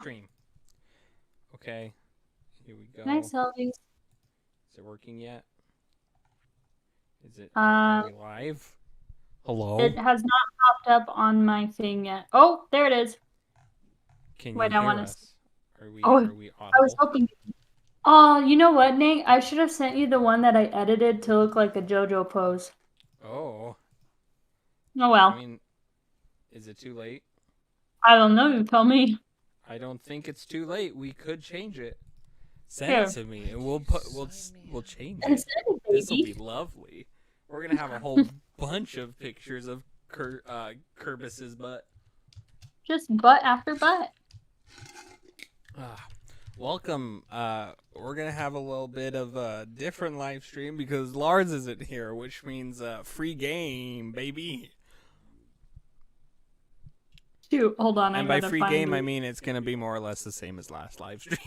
stream. Okay, here we go. Nice, Elvis. Is it working yet? Is it? Are Uh, we live? Hello? it has not popped up on my thing yet. Oh, there it is. Can you Wait, I hear want to. us? Are Oh, we I was audible? hoping. Oh, you know what, Nate? I should have sent you the one that I edited to look like a JoJo pose. Oh, Oh I well. mean, is it too late? I don't know. You tell me. I don't think it's too late. We could change it. Send it Here. to me, and we'll change And it. send it, This will be baby. lovely. We're gonna have a whole bunch of pictures of Kerbis's butt. Just butt after butt. Welcome. We're gonna have a little bit of a different live stream because Lars isn't here, which means free game, baby. Shoot, hold on. And I by gotta free find game, it. I mean it's gonna be more or less the same as last live stream.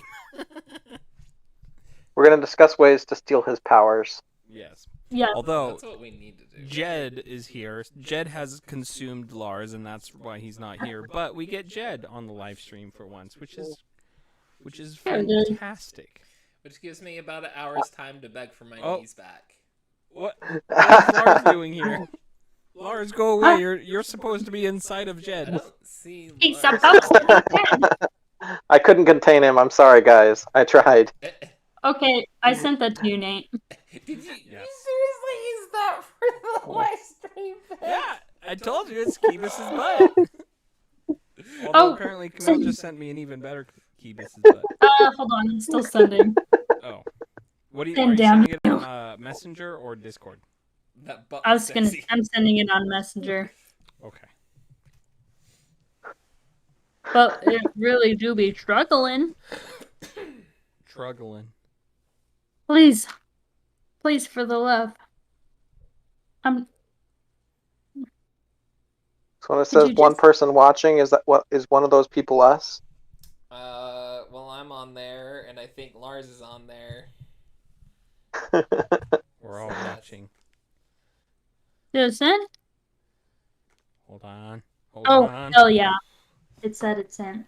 We're going to discuss ways to steal his powers. Yes. Yeah. Although That's what we need to do. Jed is here. Jed has consumed Lars, and that's why he's not here. But we get Jed on the live stream for once, which is fantastic. Which gives me about an hour's time to beg for my knees back. What is Lars doing here? Lars, go away. You're supposed to be inside of I Jed. don't see He's Lars. supposed to be dead. I couldn't contain him. I'm sorry, guys. I tried. Okay, I sent that to you, Nate. Did you, Yes. you seriously use that for the live stream thing? Yeah, I told you it's Keebus's butt. Although apparently Camille just sent me an even better Keebus's butt. Hold on. I'm still sending. Oh. What are you Send sending it on Messenger or Discord? That butt I'm sexy. sending it on Messenger. Okay. But it really do be struggling. Struggling. Please. Please, for the love. So when it says one person watching, is one of those people us? Well, I'm on there, and I think Lars is on there. We're all watching. Did it send? Hold on. Oh, on. hell yeah. It said it sent.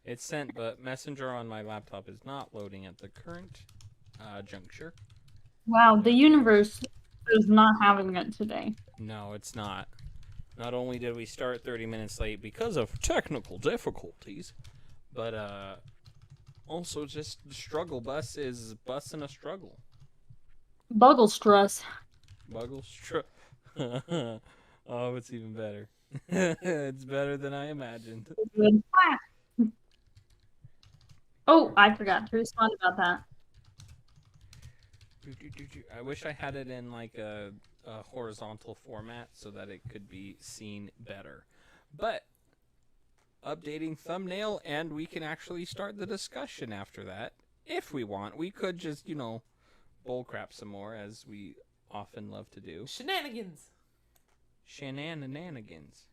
It's sent, but Messenger on my laptop is not loading at the current juncture. Wow, the universe is not having it today. No, it's not. Not only did we start 30 minutes late because of technical difficulties, but also just the struggle bus is busing a struggle. Buggle stress. Oh, it's even better. It's better than I imagined. Oh, I forgot to respond about that. I wish I had it in like a horizontal format so that it could be seen better. But updating thumbnail, and we can actually start the discussion after that if we want. We could just, bullcrap some more, as we often love to do. Shenanigans. Shenanigans.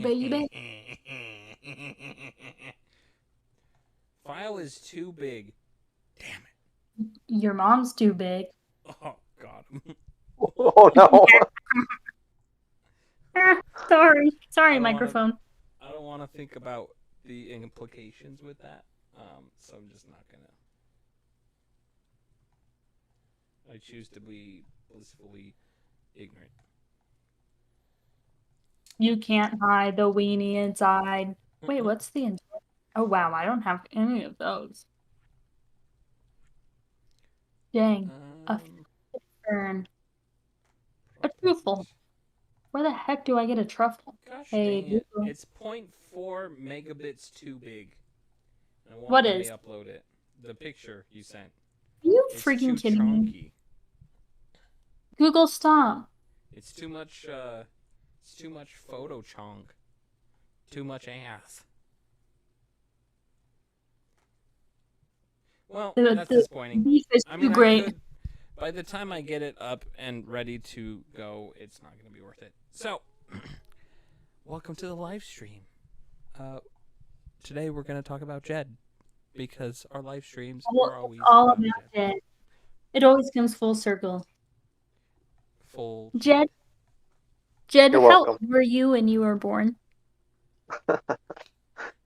Baby. File is too big. Damn it. Your mom's too big. Oh, God. Oh, no. Sorry, microphone. I don't want to think about the implications with that, so I'm just not gonna. I choose to be blissfully ignorant. You can't hide the weenie inside. Wait, what's the inside? Oh, wow, I don't have any of those. Dang. A fern. A truffle. Where the heck do I get a truffle? Gosh, Hey, dang it. Google. It's 0.4 megabits too big. I won't What let is? me upload it. The picture you sent. Are you It's freaking too kidding me? chunky. Google, stop. It's too much. It's too much photo chunk. Too much ass. Well, that's disappointing. Beef is I too mean, great. by the time I get it up and ready to go, it's not going to be worth it. So, welcome to the live stream. Today we're going to talk about Jed, because our live streams are always all about about Jed. It always comes full circle. Full. Jed Jed, You're how welcome. old were you when you were born?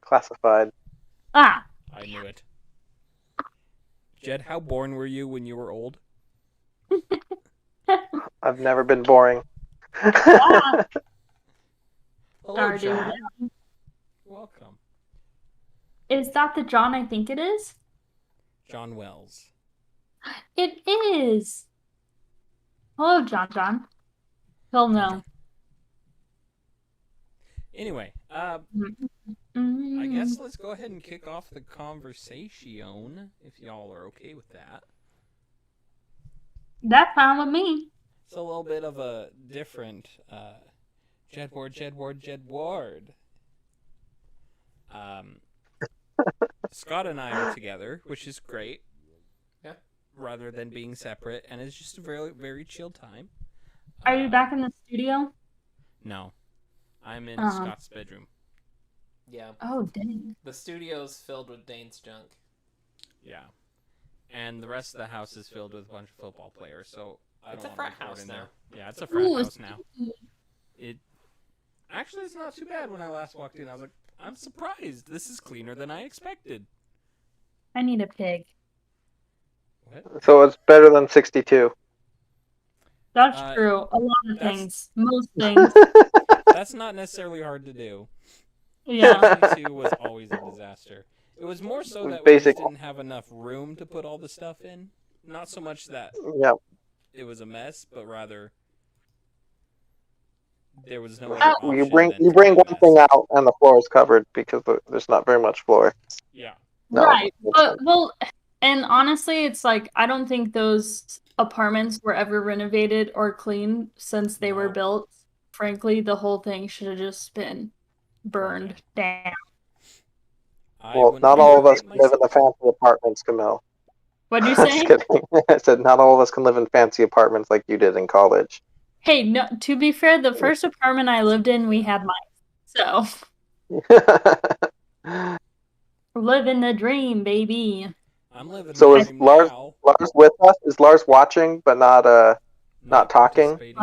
Classified. Ah, I knew it. Jed, how born were you when you were old? I've never been boring. Hello, Stardew John. Valley. Welcome. Is that the John I think it is? John Wells. It is. Hello, John. He'll know. Anyway, Mm. I guess let's go ahead and kick off the conversation, if y'all are okay with that. That's fine with me. It's a little bit of a different Jedward. Scott and I are together, which is great. Yeah. Rather than being separate, and it's just a very, very chill time. Are you back in the studio? No. I'm in Uh-huh. Scott's bedroom. Yeah. Oh, dang. The studio's filled with Dane's junk. Yeah. And the rest of the house is filled with a bunch of football players, so I It's don't a want to frat record house in now. there. Yeah, it's a frat Ooh, house now. Actually, it's not too bad. When I last walked in, I was like, I'm surprised. This is cleaner than I expected. I need a pig. What? So it's better than 62. That's true. A lot of that's- things. Most things. That's not necessarily hard to do. Yeah. 62 was always a disaster. It was more so that we just Basic. didn't have enough room to put all the stuff in. Not so much that Yeah. it was a mess, but rather there was no Oh. other option. You bring than to one be a mess. thing out and the floor is covered because there's not very much floor. Yeah. No, Right. it's- Well, and honestly, it's like I don't think those apartments were ever renovated or cleaned since they were No. built. Frankly, the whole thing should have just been burned down. I Well, wouldn't not all of us recommend can live in the myself. fancy apartments, Camille. What'd you Just say? kidding. I said not all of us can live in fancy apartments like you did in college. Hey, no, to be fair, the first apartment I lived in, we had mice. So, living the dream, baby. I'm living So the is dream Lars now. with us? Is Lars watching but not talking? participating?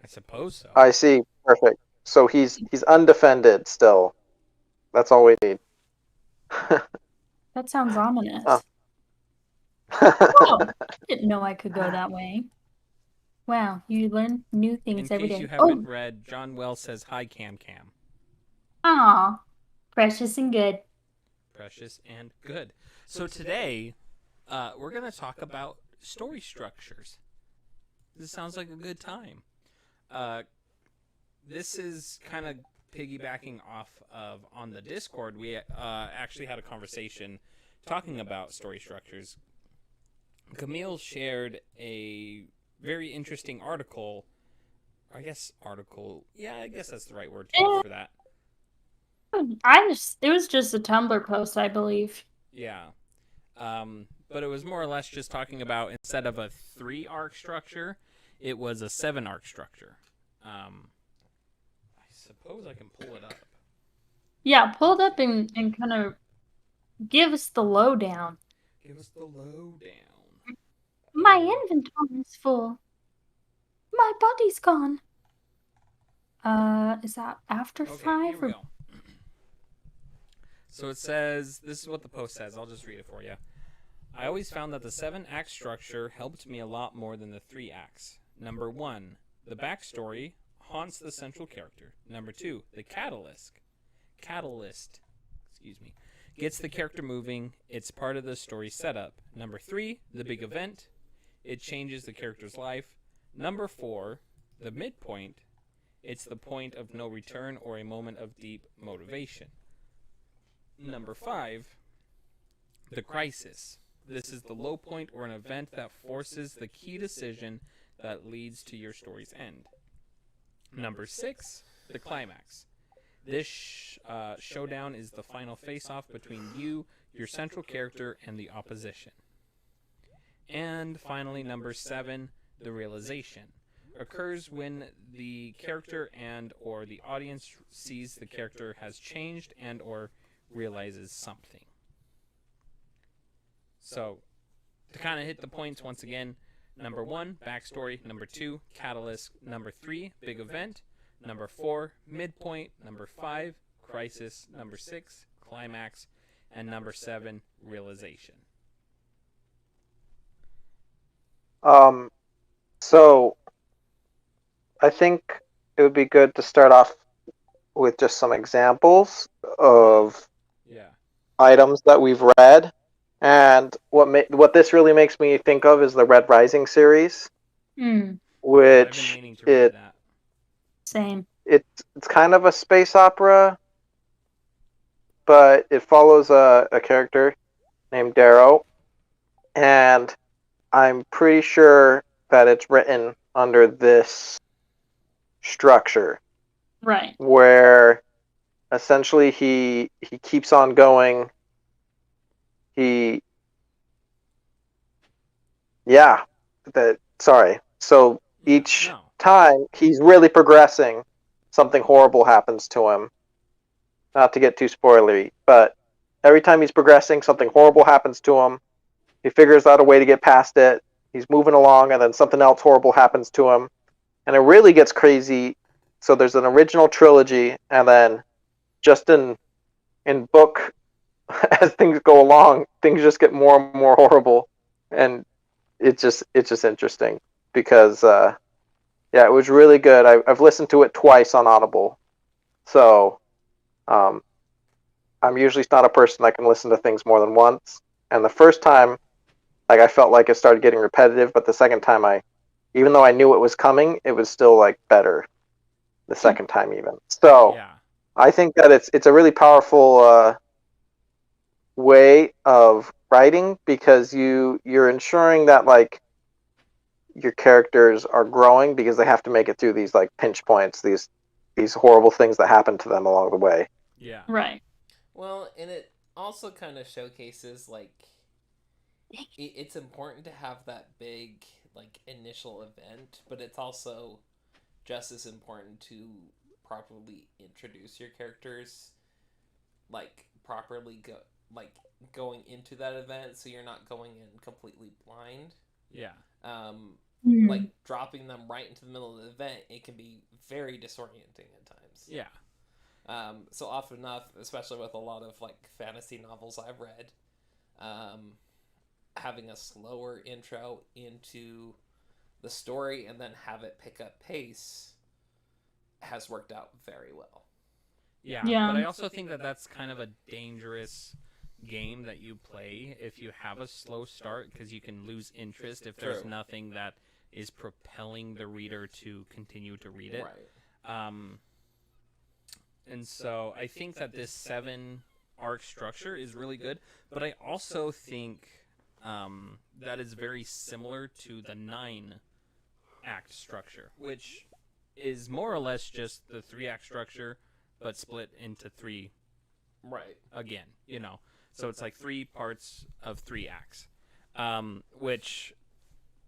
I suppose so. I see. Perfect. So he's undefended still. That's all we need. That sounds ominous. Oh. Oh, I didn't know I could go that way. Wow, you learn new In things every case day. you Oh, haven't read, John Wells says, "Hi, Cam Cam." aw, precious and good. Precious and good. So today, we're going to talk about story structures. This sounds like a good time. This is kind of piggybacking off of on the Discord. We actually had a conversation talking about story structures. Camille shared a very interesting article. I guess article. Yeah, I guess that's the right word to use for that. It was just a Tumblr post, I believe. Yeah. But it was more or less just talking about instead of a 3-arc structure, it was a 7-arc structure. I suppose I can pull it up. Yeah, pull it up and kind of give us the lowdown. Give us the lowdown. My inventory is full. My body's gone. Is that after Okay, 5 here we or go. So it says, this is what the post says. I'll just read it for you. I always found that the 7-act structure helped me a lot more than the 3 acts. Number 1, the backstory haunts the central character. Number 2, the catalyst, gets the character moving. It's part of the story setup. Number 3, the big event, it changes the character's life. Number 4, the midpoint, it's the point of no return or a moment of deep motivation. Number 5, the crisis. This is the low point or an event that forces the key decision that leads to your story's end. Number 6, the climax. This showdown is the final face-off between you, your central character, and the opposition. And finally, number 7, the realization. Occurs when the character and or the audience sees the character has changed and or realizes something. So, to kind of hit the points once again, number 1, backstory. Number 2, catalyst. Number 3, big event. Number 4, midpoint. Number 5, crisis. Number 6, climax. And number 7, realization. So I think it would be good to start off with just some examples of items that we've read. And what this really makes me think of is the Red Rising series, which I've been meaning to read that. Same. It's kind of a space opera, but it follows a character named Darrow, and I'm pretty sure that it's written under this structure. Right. Where essentially he keeps on going. So each time he's really progressing, something horrible happens to him. Not to get too spoilery, but every time he's progressing, something horrible happens to him. He figures out a way to get past it. He's moving along, and then something else horrible happens to him. And it really gets crazy. So there's an original trilogy, and then just in book, as things go along, things just get more and more horrible. And it's just interesting because, it was really good. I've listened to it twice on Audible. So I'm usually not a person that can listen to things more than once. And the first time, I felt like it started getting repetitive, but the second time even though I knew it was coming, it was still better the second time even. So I think that it's a really powerful way of writing because you're ensuring that your characters are growing because they have to make it through these pinch points, these horrible things that happen to them along the way. Yeah. Right. Well, and it also kind of showcases it's important to have that big initial event, but it's also just as important to properly introduce your characters, properly going into that event, so you're not going in completely blind. Yeah. Dropping them right into the middle of the event, it can be very disorienting at times. Yeah. So often enough, especially with a lot of fantasy novels I've read, having a slower intro into the story and then have it pick up pace has worked out very well. Yeah. But I also think that that's kind of a dangerous game that you play if you have a slow start, because you can lose interest if there's nothing that is propelling the reader to continue to read it. Right. And so I think that this 7 arc structure is really good, but I also think that is very similar to the 9 act structure, which is more or less just the 3-act structure, but split into 3. Right. Again, so it's 3 parts of 3 acts, which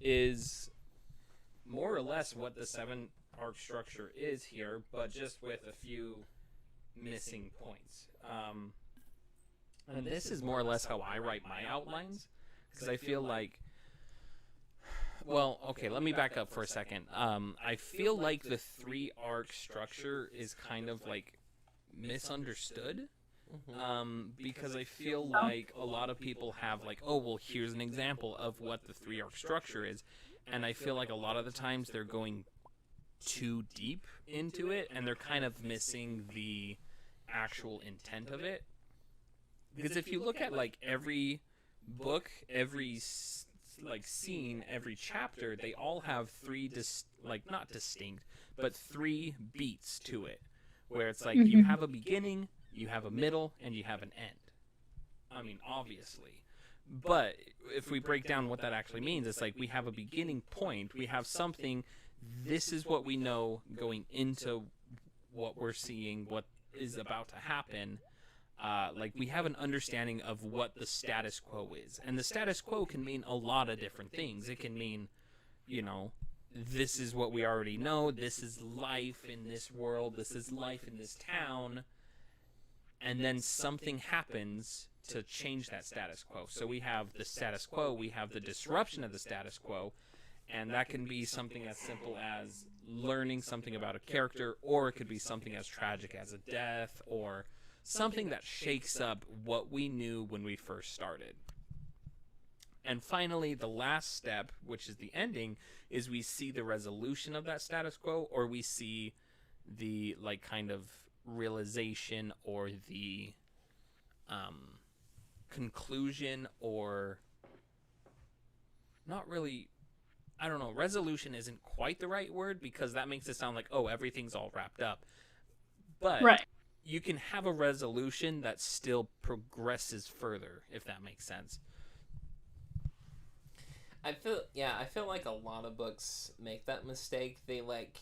is more or less what the 7 arc structure is here, but just with a few missing points. And this is more or less how I write my outlines, because I feel let me back up for a second. I feel like the 3 arc structure is kind of misunderstood. Because I feel like a lot of people have here's an example of what the 3 arc structure is, and I feel like a lot of the times they're going too deep into it and they're kind of missing the actual intent of it. Because if you look at every book, every scene, every chapter, they all have 3 not distinct, but 3 beats to it, where it's you have a beginning, you have a middle, and you have an end. I mean, obviously. But if we break down what that actually means, it's we have a beginning point, we have something, this is what we know going into what we're seeing, what is about to happen. We have an understanding of what the status quo is. And the status quo can mean a lot of different things. It can mean, this is what we already know, this is life in this world, this is life in this town, and then something happens to change that status quo. So we have the status quo, we have the disruption of the status quo, and that can be something as simple as learning something about a character, or it could be something as tragic as a death, or something that shakes up what we knew when we first started. And finally, the last step, which is the ending, is we see the resolution of that status quo, or we see the like kind of realization or the conclusion, or not really, I don't know, resolution isn't quite the right word, because that makes it sound like, oh, everything's all wrapped up. But Right. you can have a resolution that still progresses further, if that makes sense. I feel like a lot of books make that mistake. They like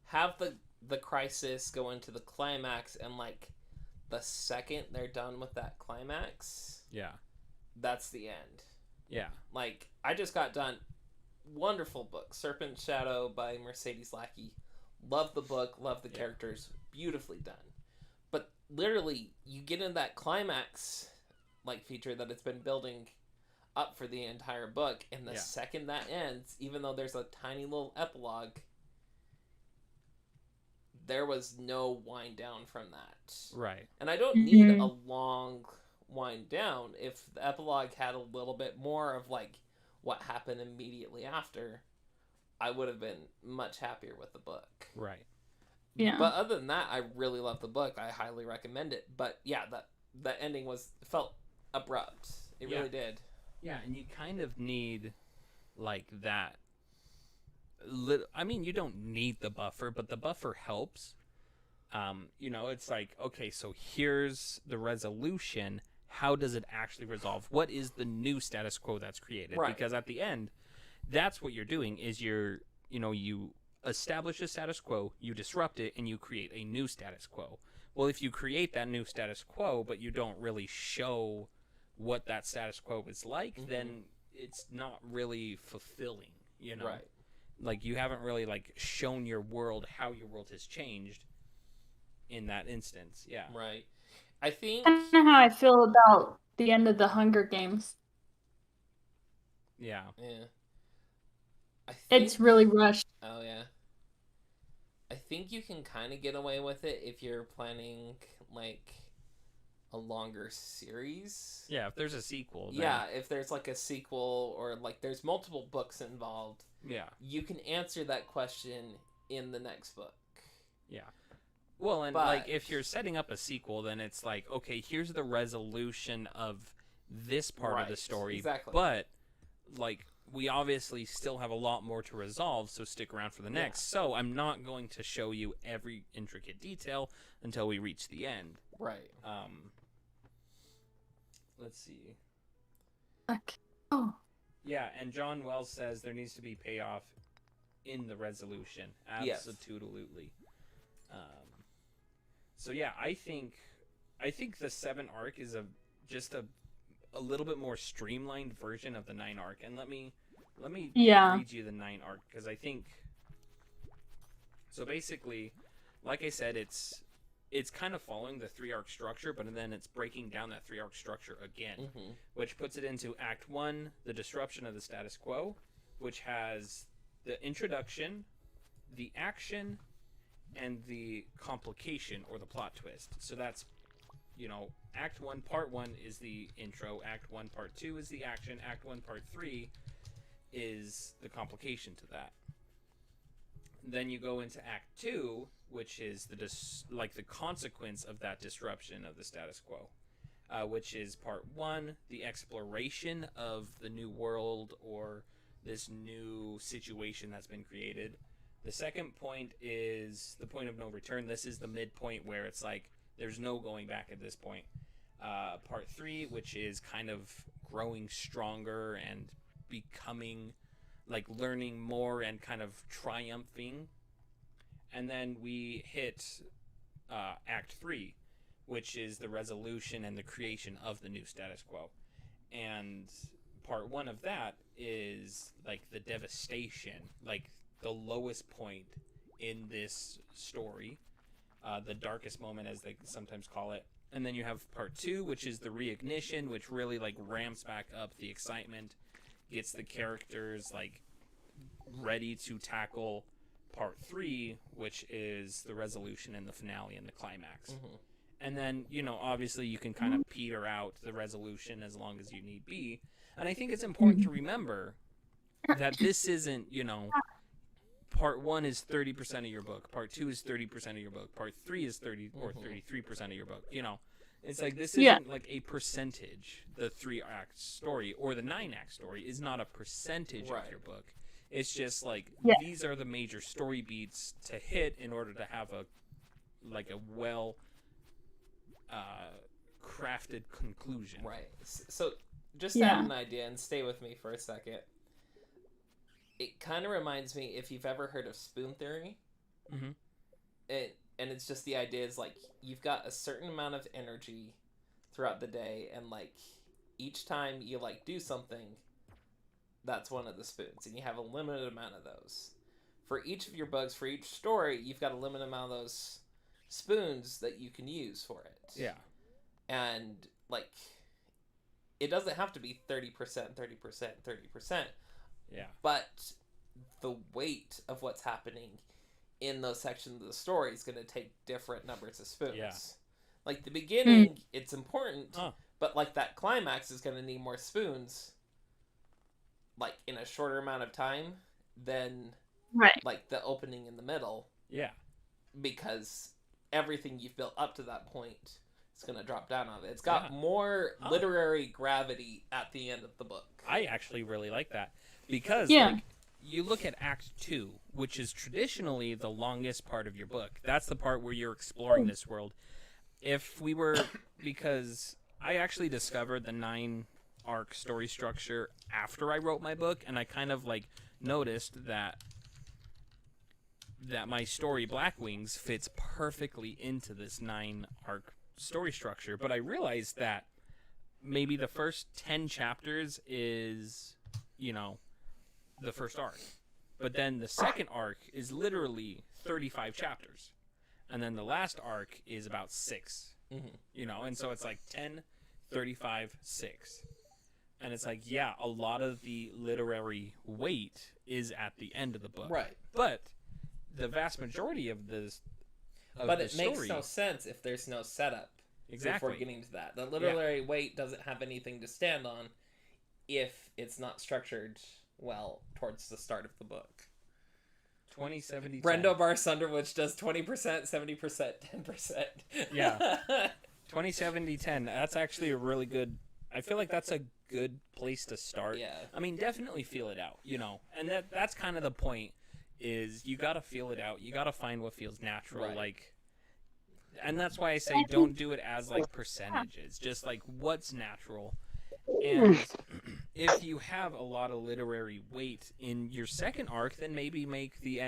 have the crisis go into the climax, and like the second they're done with that climax, Yeah. that's the end. Yeah. Like, I just got done. Wonderful book, Serpent Shadow by Mercedes Lackey. Love the book, love the characters, beautifully done. But literally, you get in that climax like feature that it's been building up for the entire book, and the second that ends, even though there's a tiny little epilogue, there was no wind down from that. Right. And I don't need a long wind down. If the epilogue had a little bit more of like what happened immediately after, I would have been much happier with the book. Right. Yeah. But other than that, I really love the book. I highly recommend it. But yeah, that ending felt abrupt. It really did. Yeah, and you kind of need like that. I mean, you don't need the buffer, but the buffer helps. You know, it's like, okay, so here's the resolution. How does it actually resolve? What is the new status quo that's created? Right. Because at the end, that's what you're doing, is you establish a status quo, you disrupt it, and you create a new status quo. Well, if you create that new status quo, but you don't really show what that status quo is like, then it's not really fulfilling, you know? Right. Like, you haven't really, like, shown your world how your world has changed in that instance. Yeah. Right. I think... That's kind of how I feel about the end of the Hunger Games. Yeah. Yeah. It's really rushed. Oh, yeah. I think you can kind of get away with it if you're planning, like, a longer series. Yeah, if there's a sequel. Then... Yeah, if there's, like, a sequel, or, like, there's multiple books involved. Yeah. You can answer that question in the next book. Yeah. Well, and, like, if you're setting up a sequel, then it's like, okay, here's the resolution of this part of the story. Exactly. But, like, we obviously still have a lot more to resolve, so stick around for the next. So I'm not going to show you every intricate detail until we reach the end. Right. Let's see. Okay. Oh. Yeah, and John Wells says there needs to be payoff in the resolution. Absolutely. So yeah, I think the 7 arc is just a little bit more streamlined version of the 9 arc. And let me read you the 9 arc, because I think, so basically, like I said, it's kind of following the 3 arc structure, but then it's breaking down that 3 arc structure again, which puts it into Act 1, the disruption of the status quo, which has the introduction, the action, and the complication or the plot twist. So that's, Act 1, Part 1 is the intro, Act 1, Part 2 is the action, Act 1, Part 3 is the complication to that. Then you go into Act 2, which is the consequence of that disruption of the status quo, which is Part 1, the exploration of the new world or this new situation that's been created. The second point is the point of no return. This is the midpoint where it's like there's no going back at this point. Part 3, which is kind of growing stronger and becoming, like, learning more and kind of triumphing. And then we hit Act 3, which is the resolution and the creation of the new status quo. And Part 1 of that is, like, the devastation, like, the lowest point in this story, the darkest moment, as they sometimes call it. And then you have Part 2, which is the reignition, which really, like, ramps back up the excitement, gets the characters, like, ready to tackle part 3, which is the resolution and the finale and the climax. Mm-hmm. And then, obviously you can kind of peter out the resolution as long as you need be. And I think it's important to remember that this isn't, part 1 is 30% of your book, part 2 is 30% of your book, part 3 is 30 or 33% of your book. It's like this isn't like a percentage. The 3-act story or the 9-act story is not a percentage of your book. It's just like these are the major story beats to hit in order to have a well crafted conclusion. Right. So just to have an idea and stay with me for a second. It kind of reminds me, if you've ever heard of spoon theory. Mm-hmm. And it's just the idea is like you've got a certain amount of energy throughout the day, and like each time you like do something, that's one of the spoons, and you have a limited amount of those. For each of your books, for each story, you've got a limited amount of those spoons that you can use for it. Yeah. And like it doesn't have to be 30%, 30%, 30%. Yeah. But the weight of what's happening in those sections of the story is going to take different numbers of spoons. Yeah. Like the beginning, it's important, Huh. but like that climax is going to need more spoons, like in a shorter amount of time than like the opening in the middle. Yeah. Because everything you've built up to that point is going to drop down on it. It's got more literary gravity at the end of the book. I actually really like that because like you look at Act 2, which is traditionally the longest part of your book. That's the part where you're exploring this world. Because I actually discovered the 9-arc story structure after I wrote my book, and I kind of like noticed that my story Black Wings fits perfectly into this 9-arc story structure. But I realized that maybe the first 10 chapters is, the first arc. But then the second arc is literally 35 chapters. And then the last arc is about 6. Mm-hmm. And so it's like 10, 35, 6. And it's like, a lot of the literary weight is at the end of the book. Right. But the vast majority of this But it makes no sense if there's no setup. Exactly. Before getting to that. The literary weight doesn't have anything to stand on if it's not structured well towards the start of the book. 2070. Brendo Bar Sunderwich does 20%, 70%, 10%. Yeah. 2070-10. That's actually a really good... I feel like that's a good place to start. Yeah. I mean, definitely feel it out, And that's kind of the point, is you got to feel it out. You got to find what feels natural. Right. And that's why I say don't do it as like percentages. Just like what's natural. And if you have a lot of literary weight in your second arc, then maybe make the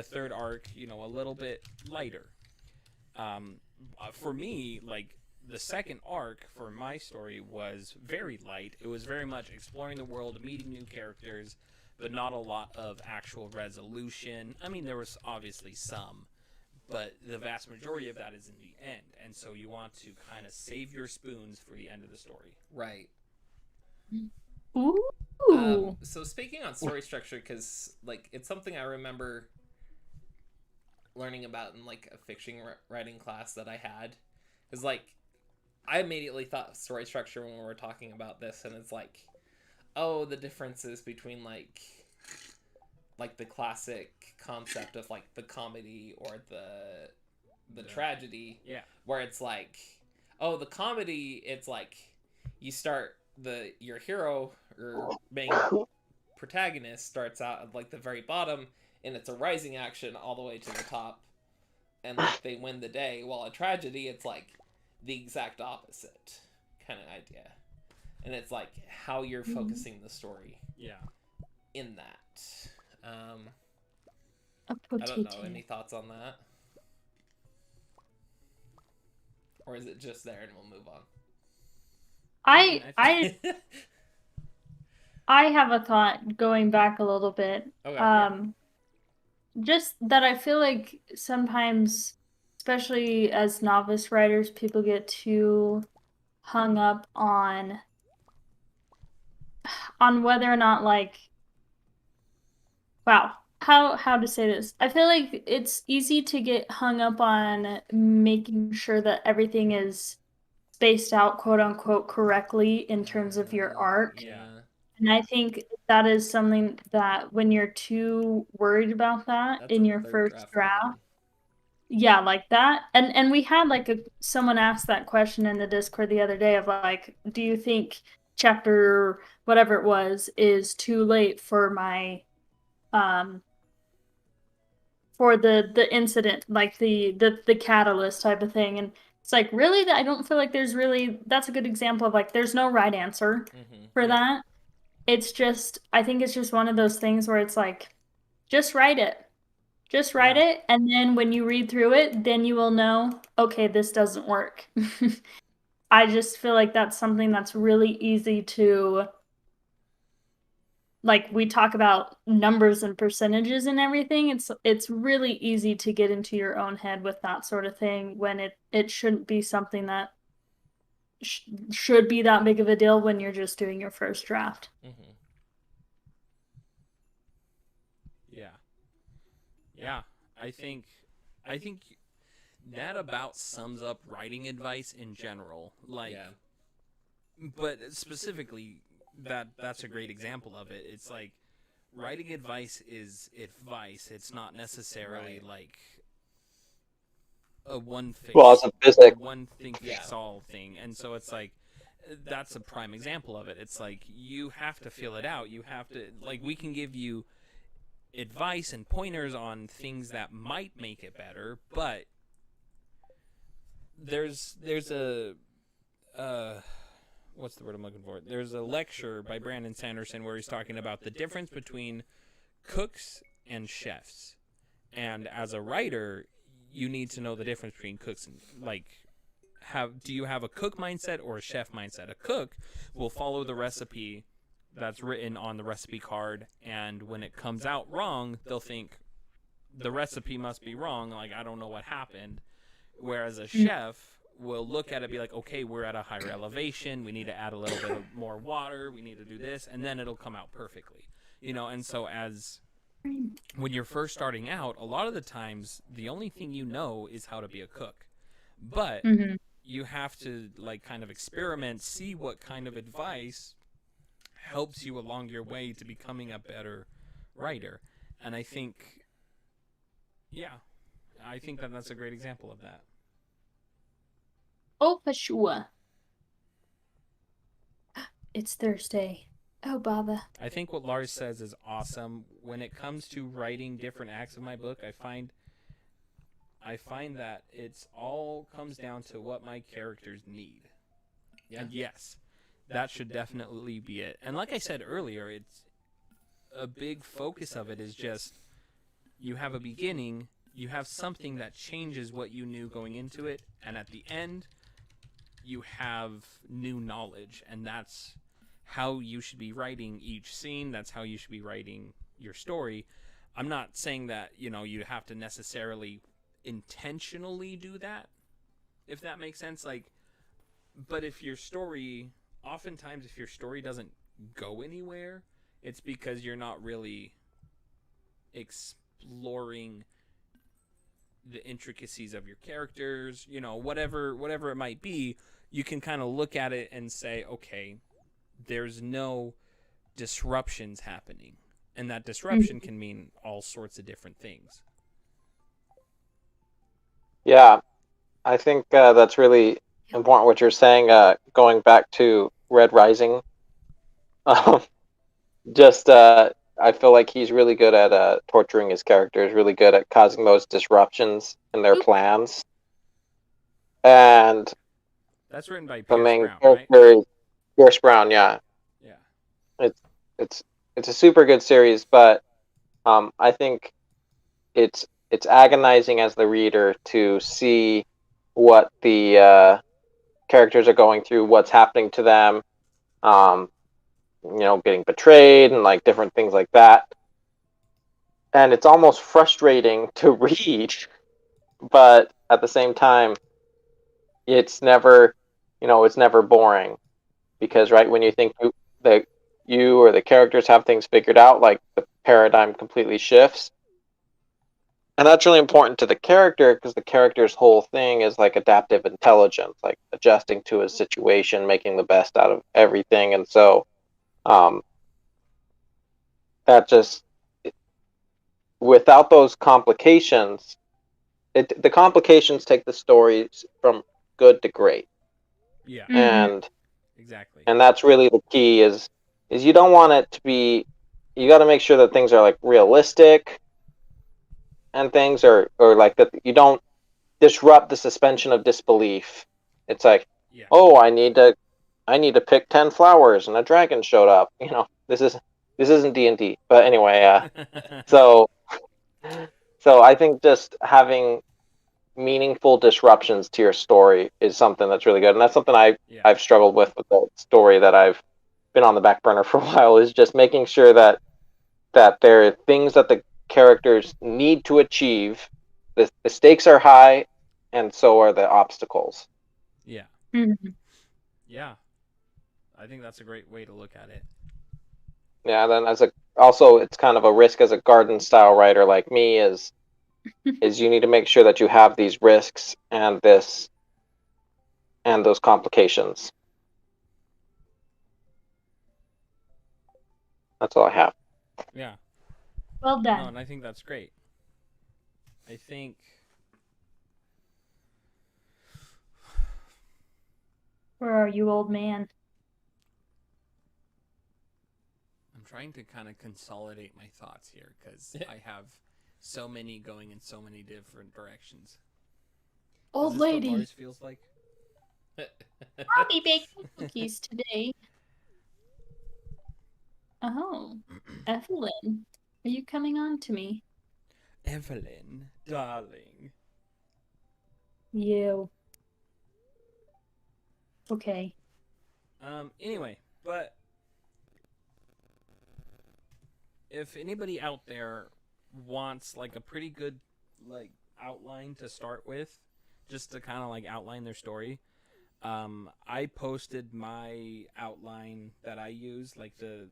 third arc, a little bit lighter. For me, like the second arc for my story was very light. It was very much exploring the world, meeting new characters, but not a lot of actual resolution. I mean, there was obviously some, but the vast majority of that is in the end. And so you want to kind of save your spoons for the end of the story. Right. Ooh. So speaking on story structure, because like it's something I remember learning about in like a fiction writing class that I had, is like I immediately thought story structure when we were talking about this, and it's like, oh, the differences between like the classic concept of like the comedy or the tragedy, where it's like, oh, the comedy, it's like you start your hero or main protagonist starts out at like the very bottom, and it's a rising action all the way to the top, and like they win the day. While a tragedy, it's like the exact opposite kind of idea, and it's like how you're focusing the story in that. I don't know, any thoughts on that, or is it just there and we'll move on? I have a thought going back a little bit. Okay. Just that I feel like sometimes, especially as novice writers, people get too hung up on whether or not, like, wow, how to say this. I feel like it's easy to get hung up on making sure that everything is spaced out, quote unquote, correctly in terms of your arc. Yeah. And I think that is something that when you're too worried about that That's in a your third first draft draft, problem. yeah, like that. And we had like someone asked that question in the Discord the other day of like, do you think chapter whatever it was is too late for my for the incident, like the catalyst type of thing. And it's like, really, I don't feel like there's really, that's a good example of like there's no right answer for that. It's just, I think it's just one of those things where it's like, just write it. Just write it, and then when you read through it, then you will know, okay, this doesn't work. I just feel like that's something that's really easy to, like, we talk about numbers and percentages and everything. It's really easy to get into your own head with that sort of thing when it shouldn't be something that should be that big of a deal when you're just doing your first draft. Yeah, I think that about sums up writing advice in general. Like, but specifically, that's a great example of it. It's like writing advice is advice. It's not necessarily like a one thing fix all thing. And so it's like that's a prime example of it. It's like you have to feel it out. You have to, like, we can give you advice and pointers on things that might make it better, but there's a what's the word I'm looking for? There's a lecture by Brandon Sanderson where he's talking about the difference between cooks and chefs. And as a writer, you need to know the difference between cooks and, like, do you have a cook mindset or a chef mindset? A cook will follow the recipe that's written on the recipe card, and when it comes out wrong, they'll think the recipe must be wrong, like, I don't know what happened. Whereas a chef will look at it and be like, okay, we're at a higher elevation, we need to add a little bit of more water, we need to do this, and then it'll come out perfectly. And so when you're first starting out, a lot of the times the only thing you know is how to be a cook. But you have to, like, kind of experiment, see what kind of advice helps you along your way to becoming a better writer. And I think that that's a great example of that. Oh, for sure. It's Thursday. Oh, bother. I think what Lars says is awesome. When it comes to writing different acts of my book, I find that it's all comes down to what my characters need. Yeah. And yes, that should definitely be it. And like I said earlier, it's a big focus of it is just you have a beginning, you have something that changes what you knew going into it, and at the end, you have new knowledge, and that's how you should be writing each scene. That's how you should be writing your story. I'm not saying that, you have to necessarily intentionally do that, if that makes sense. Like, but if your story doesn't go anywhere, it's because you're not really exploring the intricacies of your characters, whatever it might be. You can kind of look at it and say, okay, there's no disruptions happening, and that disruption can mean all sorts of different things. Yeah, I think that's really important what you're saying, going back to Red Rising. I feel like he's really good at torturing his characters, really good at causing those disruptions in their plans. And that's written by the Pierce main Brown, character right? is Pierce Brown, yeah. It's a super good series, but I think it's agonizing as the reader to see what the characters are going through, what's happening to them, getting betrayed and like different things like that. And it's almost frustrating to read, but at the same time, it's never boring, because right when you think that you or the characters have things figured out, like paradigm completely shifts. And that's really important to the character because the character's whole thing is like adaptive intelligence, like adjusting to his situation, making the best out of everything. And so that just, without those complications, the complications take the stories from good to great. Yeah. And exactly. And that's really the key is you don't want it to be, you got to make sure that things are like realistic and things or like that you don't disrupt the suspension of disbelief. It's like, Yeah. oh, I need to pick 10 flowers and a dragon showed up. This isn't D&D. But anyway, so I think just having meaningful disruptions to your story is something that's really good. And that's something I've struggled with the story that I've been on the back burner for a while, is just making sure that there are things that the characters need to achieve. The stakes are high, and so are the obstacles. Yeah. Yeah. I think that's a great way to look at it. Yeah, then also it's kind of a risk as a garden style writer like me is you need to make sure that you have these risks and those complications. That's all I have. Yeah. Well done. No, and I think that's great. I think Where are you, old man? I'm trying to kind of consolidate my thoughts here because I have so many going in so many different directions. Old Is this lady. what Mars feels like? I'll be baking cookies today. Oh, Evelyn, are you coming on to me? Evelyn, darling. You. Okay. Anyway, but if anybody out there wants like a pretty good like outline to start with, just to kind of like outline their story, I posted my outline that I use, like the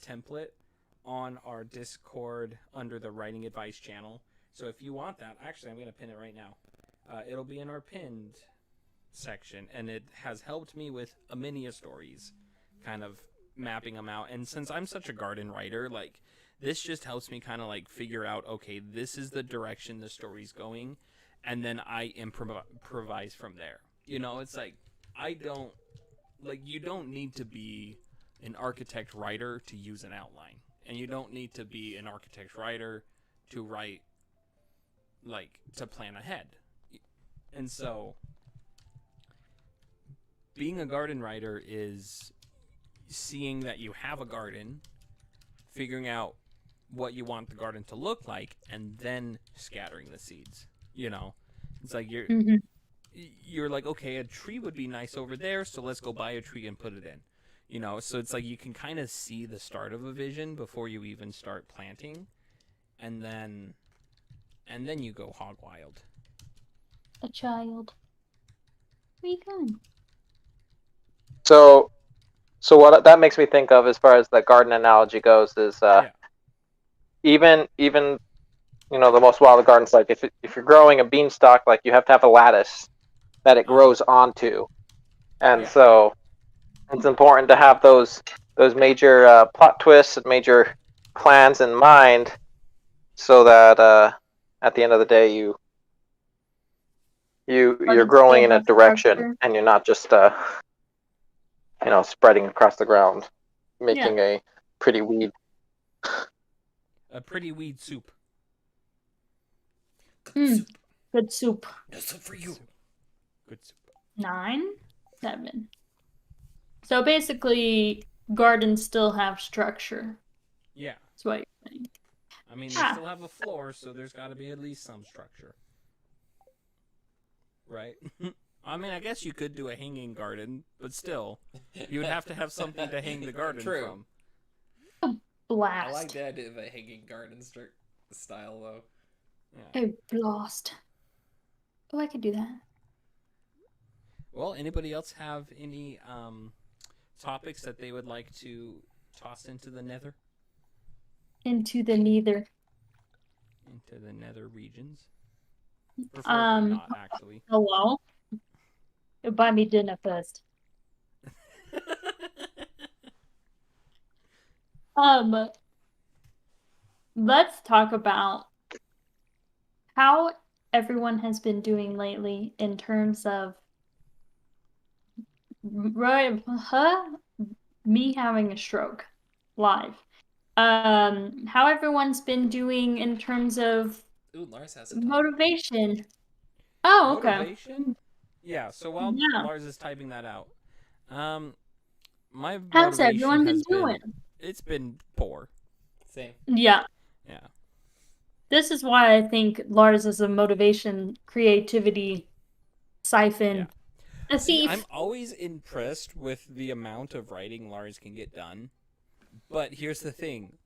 template, on our Discord under the writing advice channel. So if you want that, actually I'm gonna pin it right now. It'll be in our pinned section, and it has helped me with a many stories, kind of mapping them out. And since I'm such a garden writer, like this just helps me kind of like figure out, okay, this is the direction the story's going, and then I improvise from there. It's like you don't need to be an architect writer to use an outline, and you don't need to be an architect writer to write, like, to plan ahead. And so being a garden writer is seeing that you have a garden, figuring out what you want the garden to look like, and then scattering the seeds. It's like you're like, okay, a tree would be nice over there, so let's go buy a tree and put it in. So it's like you can kind of see the start of a vision before you even start planting, and then you go hog wild. A child. Where are you going? So what that makes me think of as far as the garden analogy goes is even the most wild gardens, like if you're growing a beanstalk, like you have to have a lattice that it grows onto, and so it's important to have those major plot twists and major plans in mind, so that at the end of the day you're growing in a direction structure. And you're not just spreading across the ground, making a pretty weed. A pretty weed soup. Good soup. No soup for you. Good soup. 9, 7. So basically, gardens still have structure. Yeah. That's what you're saying. I mean, they still have a floor, so there's got to be at least some structure. Right? I mean, I guess you could do a hanging garden, but still, you would have to have something to hang the garden from. Blast. I like the idea of a hanging garden style, though. Yeah. A blast. Oh, I could do that. Well, anybody else have any topics that they would like to toss into the nether? Into the neither. Into the nether regions. Preferably not, actually. Hello? Buy me dinner first. Let's talk about how everyone has been doing lately in terms of me having a stroke live. How everyone's been doing in terms of Ooh, Lars has a topic. motivation. Oh, okay. Motivation? Yeah, so while Lars is typing that out, my How's motivation everyone been has doing? It's been poor. Same. Yeah. Yeah. This is why I think Lars is a motivation, creativity siphon. Yeah. A See, thief. I'm always impressed with the amount of writing Lars can get done. But here's the thing.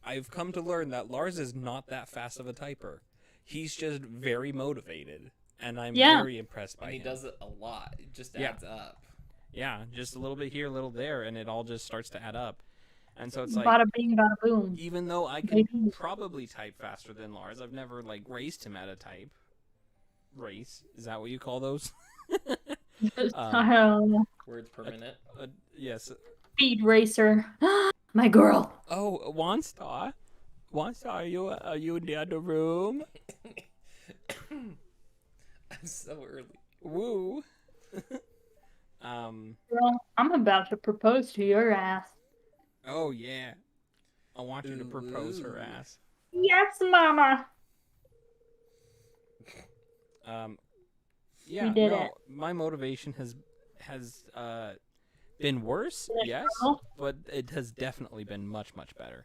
I've come to learn that Lars is not that fast of a typer. He's just very motivated. And I'm very impressed by him. And he does it a lot. It just adds up. Yeah, just a little bit here, a little there, and it all just starts to add up. And so it's like, bada bing, bada boom. Even though I can probably type faster than Lars, I've never raced him at a type. Race? Is that what you call those? Words per minute. Yes. Speed racer. My girl. Oh, One Star, are you in the other room? I'm so early. Woo. Girl, I'm about to propose to your ass. Oh yeah. I want you to propose her ass. Yes, mama. Yeah, we did it. My motivation has been worse, yes, but it has definitely been much better.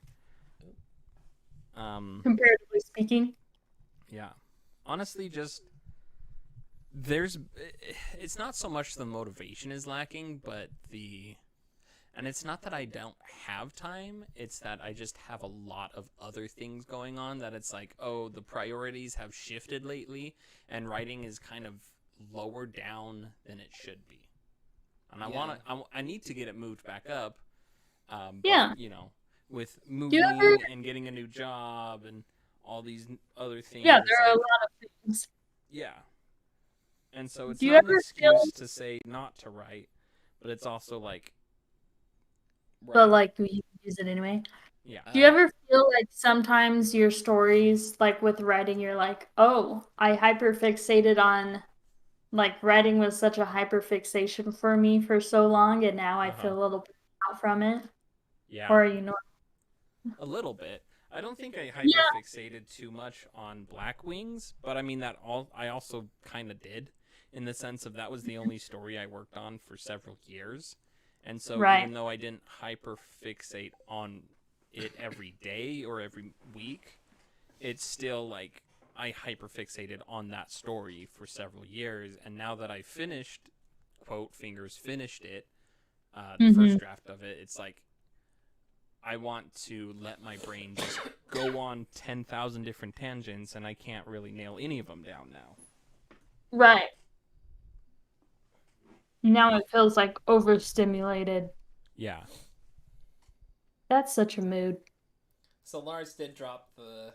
Comparatively speaking. Yeah. Honestly, just it's not so much the motivation is lacking, but and it's not that I don't have time, it's that I just have a lot of other things going on that it's like, oh, the priorities have shifted lately and writing is kind of lower down than it should be. And I need to get it moved back up. But, with moving and getting a new job and all these other things. Yeah, there are a lot of things. Yeah. And so it's not an excuse to say not to write, but it's also like... But, we use it anyway. Yeah. Do you ever feel like sometimes your stories, with writing, you're like, oh, I hyperfixated on... writing was such a hyperfixation for me for so long, and now I feel a little bit out from it. Yeah. Or are you not? A little bit. I don't think I hyperfixated too much on Black Wings, but I mean I also kind of did, in the sense of that was the only story I worked on for several years, and so even though I didn't hyperfixate on it every day or every week, it's still I hyperfixated on that story for several years, and now that I finished, quote, fingers finished it, the first draft of it, it's like I want to let my brain just go on 10,000 different tangents, and I can't really nail any of them down now. Right. Now it feels overstimulated. Yeah. That's such a mood. So Lars did drop the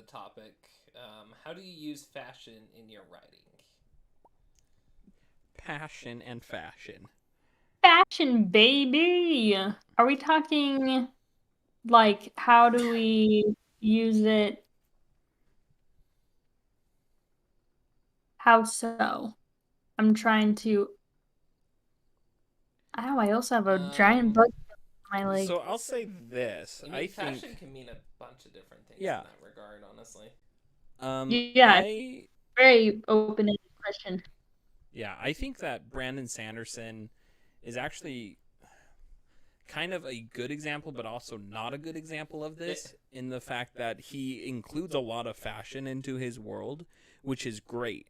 topic. How do you use fashion in your writing? Passion and fashion. Fashion, baby! Are we talking, how do we use it? How so? I'm trying to... Ow, I also have a giant bug on my leg. So I'll say this. I think fashion can mean a bunch of different things in that regard, honestly. Very open-ended question. Yeah, I think that Brandon Sanderson is actually kind of a good example, but also not a good example of this, in the fact that he includes a lot of fashion into his world, which is great.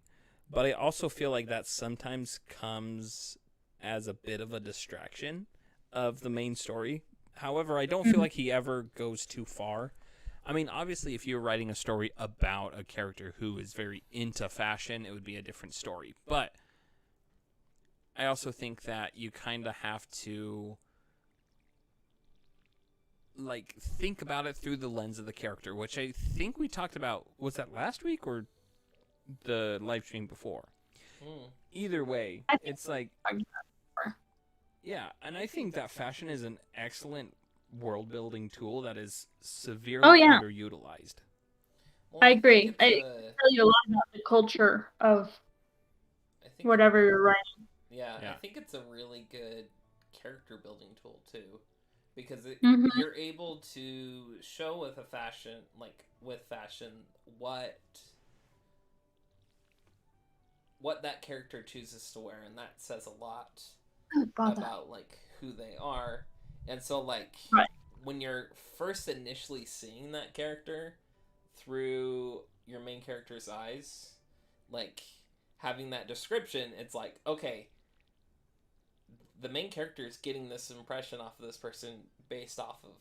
But I also feel like that sometimes comes as a bit of a distraction of the main story. However, I don't feel like he ever goes too far. I mean, obviously, if you're writing a story about a character who is very into fashion, it would be a different story. But I also think that you kind of have to like think about it through the lens of the character, which I think we talked about. Was that last week or the live stream before? Either way, it's like, yeah, and I think that fashion is an excellent world building tool that is severely underutilized. Well, I agree. I tell you a lot about the culture of whatever you're writing. Yeah, I think it's a really good character building tool too, because you're able to show with fashion what that character chooses to wear, and that says a lot about like who they are. And so like when you're first initially seeing that character through your main character's eyes, like having that description, it's like, okay, the main character is getting this impression off of this person based off of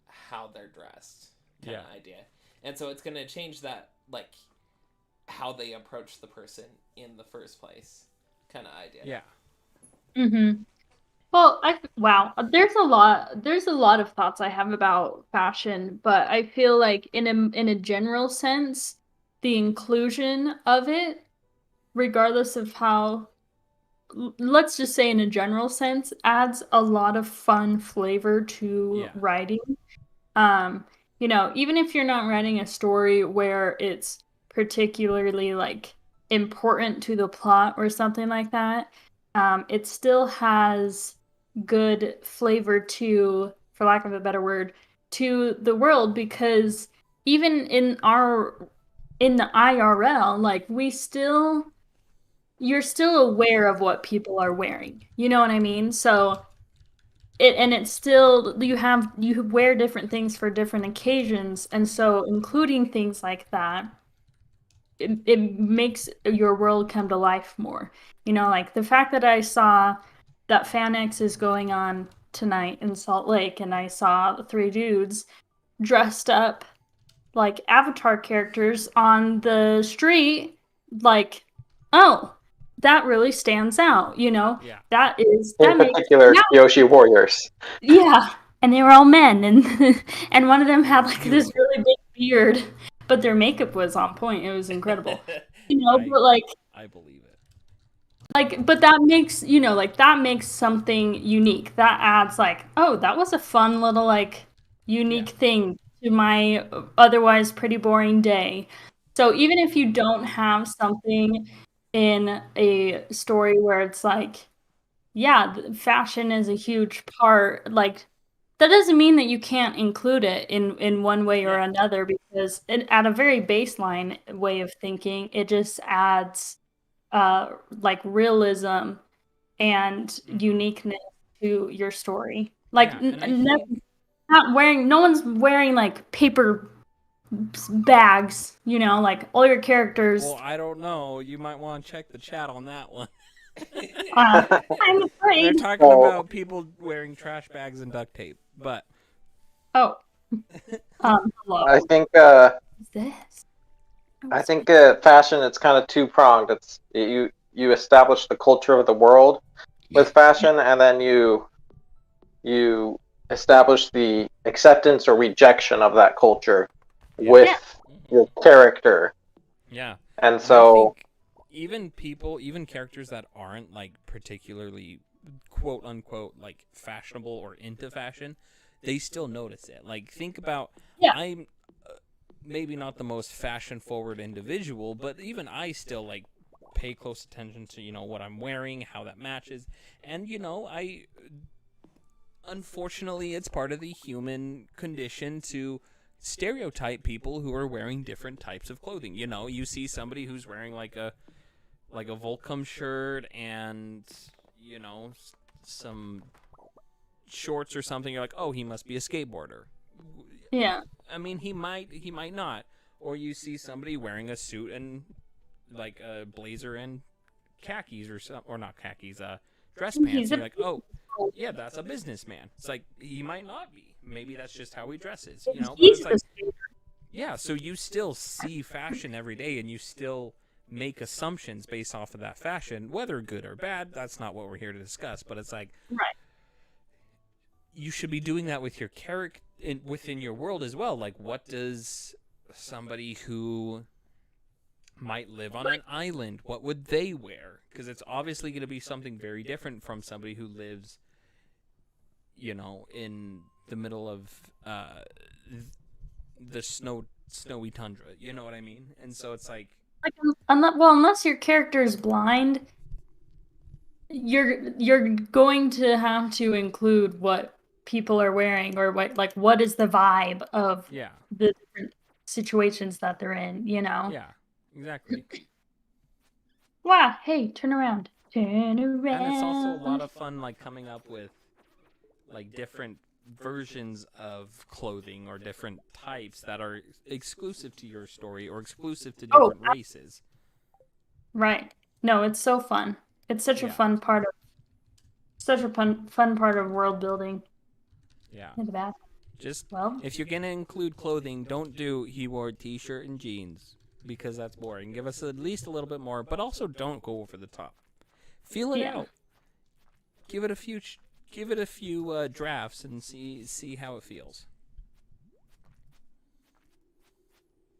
how they're dressed kind of idea. And so it's going to change that, like, how they approach the person in the first place kind of idea. Yeah. Well, there's a lot of thoughts I have about fashion, but I feel like in a general sense, the inclusion of it, regardless of how, let's just say in a general sense, adds a lot of fun flavor to writing. You know, even if you're not writing a story where it's particularly like important to the plot or something like that, it still has good flavor to, for lack of a better word, to the world, because even in the IRL, like you're still aware of what people are wearing. You know what I mean? So it's still, you wear different things for different occasions, and so including things like that, it makes your world come to life more. You know, like the fact that I saw that FanX is going on tonight in Salt Lake, and I saw the 3 dudes dressed up like Avatar characters on the street, like, oh, that really stands out, you know? Yeah. That particular Yoshi warriors. Yeah, and they were all men, and one of them had like this really big beard, but their makeup was on point. It was incredible. You know, but like, I believe it. Like, but that makes, you know, like that makes something unique. That adds like, oh, that was a fun little like unique thing to my otherwise pretty boring day. So even if you don't have something in a story where it's like, yeah, fashion is a huge part, like that doesn't mean that you can't include it in one way or another, because at a very baseline way of thinking, it just adds like realism and uniqueness to your story. Like no one's wearing like paper bags, you know, like all your characters. Well, I don't know. You might want to check the chat on that one. I'm afraid. They're talking about people wearing trash bags and duct tape, but hello. I think fashion, it's kind of two-pronged. It's you establish the culture of the world with fashion, and then you establish the acceptance or rejection of that culture with your character. Yeah. And so even characters that aren't like particularly quote unquote like fashionable or into fashion, they still notice it. Like, think about, I'm maybe not the most fashion forward individual, but even I still like pay close attention to, you know, what I'm wearing, how that matches. And, you know, unfortunately, it's part of the human condition to stereotype people who are wearing different types of clothing. You know, you see somebody who's wearing like a Volcom shirt and, you know, some shorts or something. You're like, oh, he must be a skateboarder. Yeah. I mean, he might not. Or you see somebody wearing a suit and like a blazer and khakis or not khakis, dress pants. And you're like, oh, yeah, that's a businessman. It's like, he might not be. Maybe that's just how he dresses, you know? But it's like, yeah, so you still see fashion every day, and you still make assumptions based off of that fashion, whether good or bad. That's not what we're here to discuss, but it's like, you should be doing that with your character within your world as well. Like, what does somebody who might live on an island, what would they wear? Because it's obviously going to be something very different from somebody who lives, you know, in the middle of the snowy tundra. You know what I mean? And so it's like unless your character is blind, you're going to have to include what people are wearing, or what is the vibe of the different situations that they're in, you know? Yeah, exactly. Wow, hey, turn around. Turn around. And it's also a lot of fun, like, coming up with, like, different versions of clothing or different types that are exclusive to your story or exclusive to different races. Right. No, it's so fun. It's such a fun part of world building. Yeah. Just, if you're going to include clothing, don't do he wore a t-shirt and jeans, because that's boring. Give us at least a little bit more, but also don't go over the top. Feel it out. Give it a few drafts and see how it feels.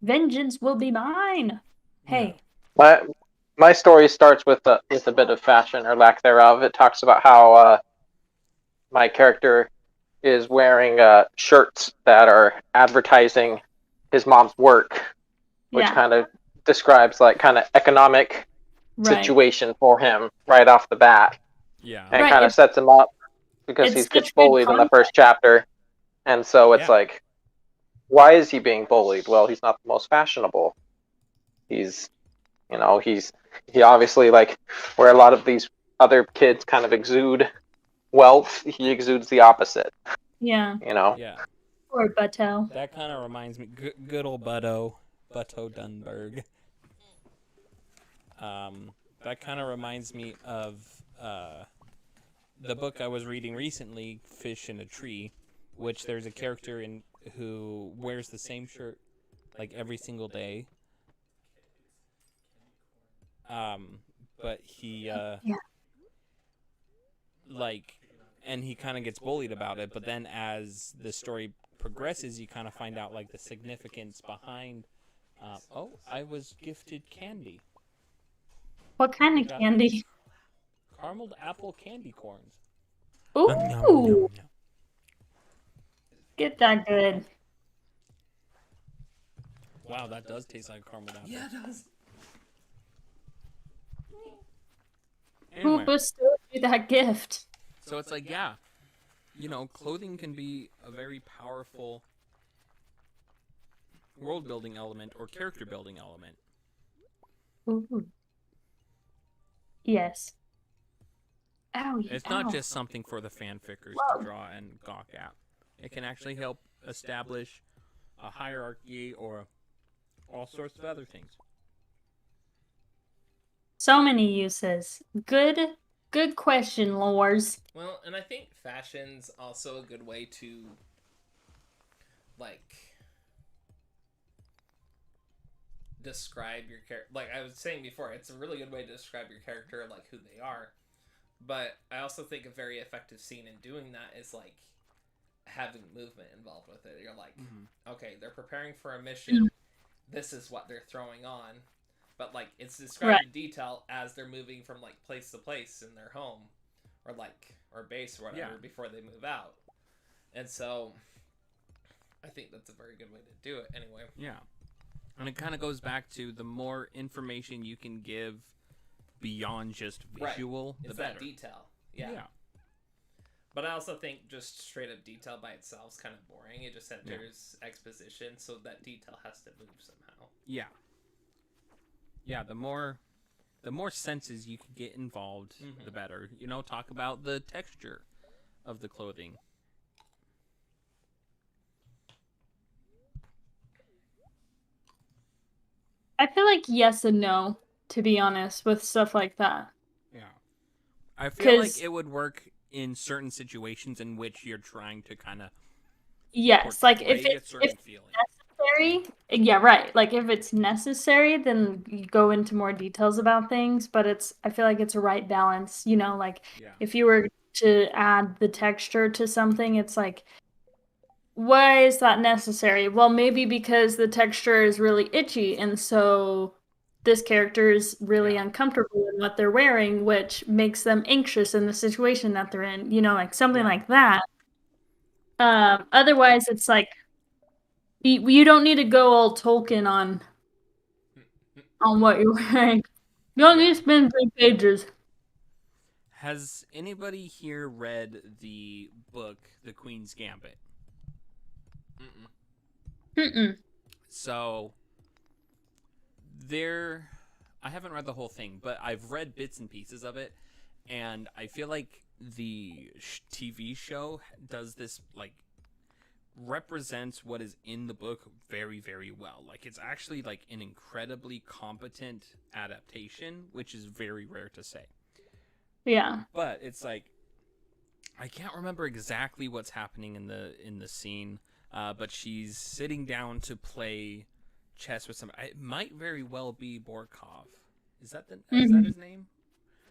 Vengeance will be mine. Hey. My story starts with a bit of fashion or lack thereof. It talks about how my character is wearing shirts that are advertising his mom's work, which kind of describes like kind of economic situation for him right off the bat. Yeah. And kind of sets him up because he gets bullied in the first chapter. And so it's like, why is he being bullied? Well, he's not the most fashionable. He's he obviously, like, where a lot of these other kids kind of exude wealth, he exudes the opposite. Yeah. You know? Yeah. Poor Butto. That kind of reminds me, good old Butto Dunberg. That kind of reminds me of the book I was reading recently, Fish in a Tree, which there's a character in who wears the same shirt like every single day. But he and he kind of gets bullied about it, but then as the story progresses, you kind of find out like the significance behind I was gifted candy. What kind of candy? Carameled apple candy corns. Ooh. No. Get that good. Wow, that does taste like caramel apple. Yeah, it does. Who bestowed you that gift? So it's like, clothing can be a very powerful world building element or character building element. Ooh. Yes. Ow, it's not just something for the fanfickers to draw and gawk at. It can actually help establish a hierarchy or all sorts of other things. So many uses. Good question, Lors. Well, and I think fashion's also a good way to, like, describe your character. Like I was saying before, it's a really good way to describe your character, like who they are. But I also think a very effective scene in doing that is like having movement involved with it. You're like, okay, they're preparing for a mission. This is what they're throwing on. But like it's described in detail as they're moving from like place to place in their home or base or whatever before they move out. And so I think that's a very good way to do it anyway. Yeah. And it kind of goes back to the more information you can give beyond just visual, the better. That detail. Yeah. But I also think just straight up detail by itself is kind of boring. It just enters exposition, so that detail has to move somehow. Yeah. Yeah, the more senses you can get involved, the better. Talk about the texture of the clothing. I feel like yes and no, to be honest, with stuff like that. Yeah. I feel like it would work in certain situations in which you're trying to kind of like if it's necessary, like if it's necessary, then you go into more details about things, but I feel like it's a right balance, if you were to add the texture to something, it's like, why is that necessary? Well, maybe because the texture is really itchy, and so this character is really uncomfortable in what they're wearing, which makes them anxious in the situation that they're in, like something like that. Otherwise, it's like, you don't need to go all Tolkien on what you're wearing. You don't need to spend 3 pages. Has anybody here read the book, The Queen's Gambit? Mm-mm. So, I haven't read the whole thing, but I've read bits and pieces of it, and I feel like the TV show does this, like, represents what is in the book very, very well. Like, it's actually, like, an incredibly competent adaptation, which is very rare to say. Yeah. But it's like, I can't remember exactly what's happening in the scene, but she's sitting down to play chess with somebody. It might very well be Borkov. Is that his name?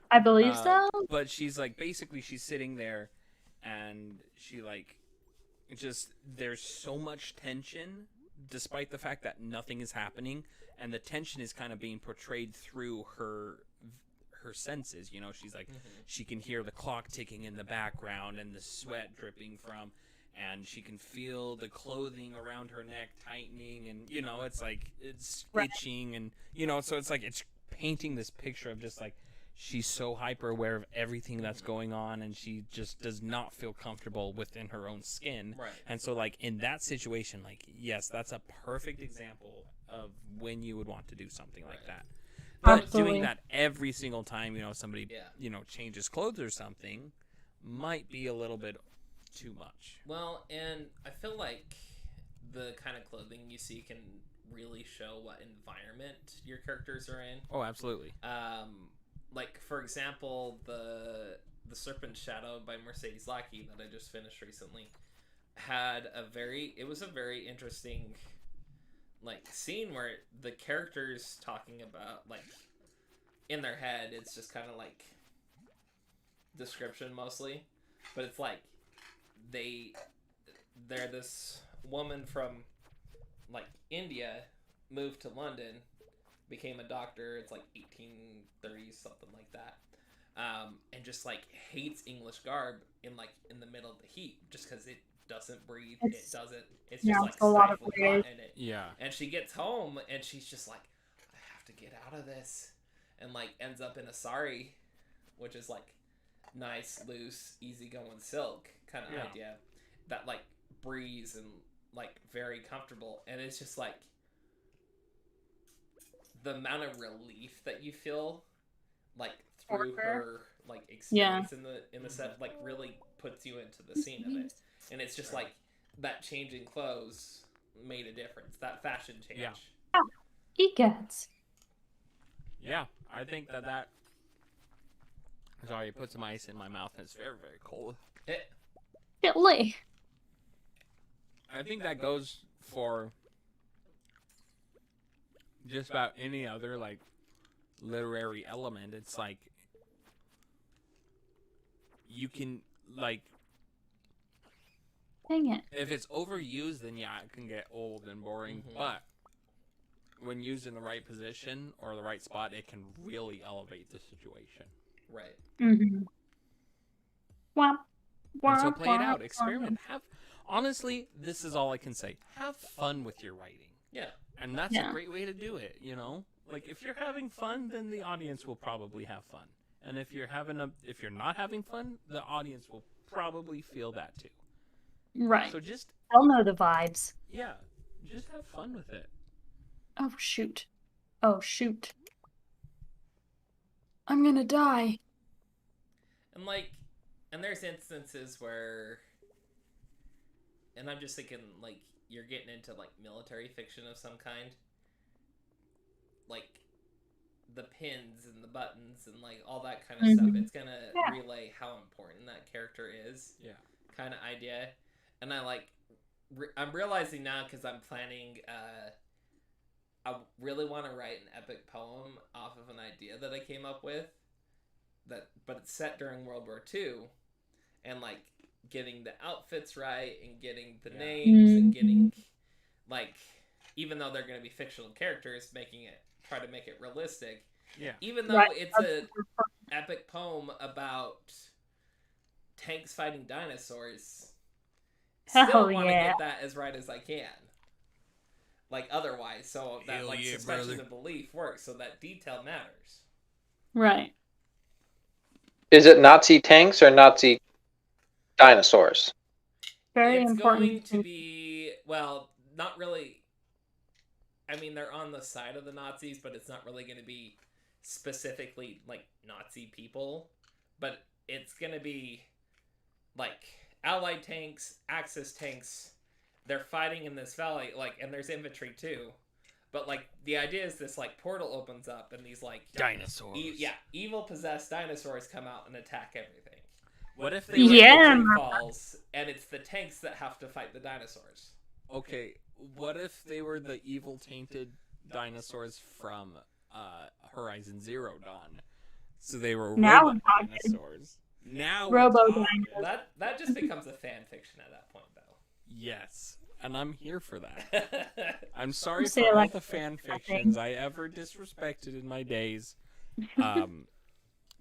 I believe so. But she's like, basically she's sitting there, and she like, just, there's so much tension, despite the fact that nothing is happening, and the tension is kind of being portrayed through her senses. She's like, she can hear the clock ticking in the background and the sweat dripping from, and she can feel the clothing around her neck tightening, and it's like, it's itching, and so it's like, it's painting this picture of just like, she's so hyper aware of everything that's going on, and she just does not feel comfortable within her own skin. Right. And so, like, in that situation, like, yes, that's a perfect example of when you would want to do something like that. But Absolutely. doing that every single time, somebody, changes clothes or something, might be a little bit too much. Well, and I feel like the kind of clothing you see can really show what environment your characters are in. Oh, absolutely. Like, for example, the Serpent's Shadow by Mercedes Lackey that I just finished recently had a very interesting, like, scene where the characters talking about, like, in their head, it's just kind of like description mostly, but it's like they're this woman from, like, India, moved to London, became a doctor. It's like 1830s, something like that, and just like hates English garb in the middle of the heat, just because it doesn't breathe. It's just like a lot of stifling hot in it. Yeah. And she gets home and she's just like, I have to get out of this, and like ends up in a sari, which is like nice, loose, easygoing silk kind of idea that like breathes and like very comfortable. And it's just like the amount of relief that you feel like through her like experience in the set, like, really puts you into the scene of it. And it's just like that change in clothes made a difference, that fashion change. Egads. Yeah, I think that sorry, I put some ice in my mouth and it's very, very cold. Chilly. I think that goes for just about any other, like, literary element. It's like, you can, like, Dang it. if it's overused, then yeah, it can get old and boring. But when used in the right position or the right spot, it can really elevate the situation. Right. Mm-hmm. Womp. And so play it out, experiment. Honestly, this is all I can say. Have fun with your writing. Yeah. And that's a great way to do it, Like, if you're having fun, then the audience will probably have fun. And if you're not having fun, the audience will probably feel that too. Right. So just, they'll know the vibes. Yeah, just have fun with it. Oh shoot. I'm gonna die. And there's instances where, and I'm just thinking, like, you're getting into like military fiction of some kind, like the pins and the buttons and like all that kind of stuff. It's gonna relay how important that character is. Yeah. Kind of idea. And I'm realizing now, because I'm planning, I really want to write an epic poem off of an idea that I came up with, but it's set during World War II, and like getting the outfits right and getting the names and getting like, even though they're going to be fictional characters, try to make it realistic. Yeah. Even though it's an epic poem about tanks fighting dinosaurs, still want to get that as right as I can. Like otherwise, so that suspension of belief works, so that detail matters. Right. Is it Nazi tanks or Nazi dinosaurs? Very it's important. Going to be, well, not really. I mean, they're on the side of the Nazis, but it's not really going to be specifically like Nazi people. But it's going to be like Allied tanks, Axis tanks. They're fighting in this valley, like, and there's infantry too. But like, the idea is this like portal opens up, and these like dinosaurs, evil possessed dinosaurs come out and attack everything. What if they falls, and it's the tanks that have to fight the dinosaurs? Okay, what if they were the evil tainted dinosaurs from Horizon Zero Dawn? So they were robot dinosaurs. Now that just becomes a fan fiction at that point, though. Yes, and I'm here for that. I'm sorry for all the fan fictions I ever disrespected in my days.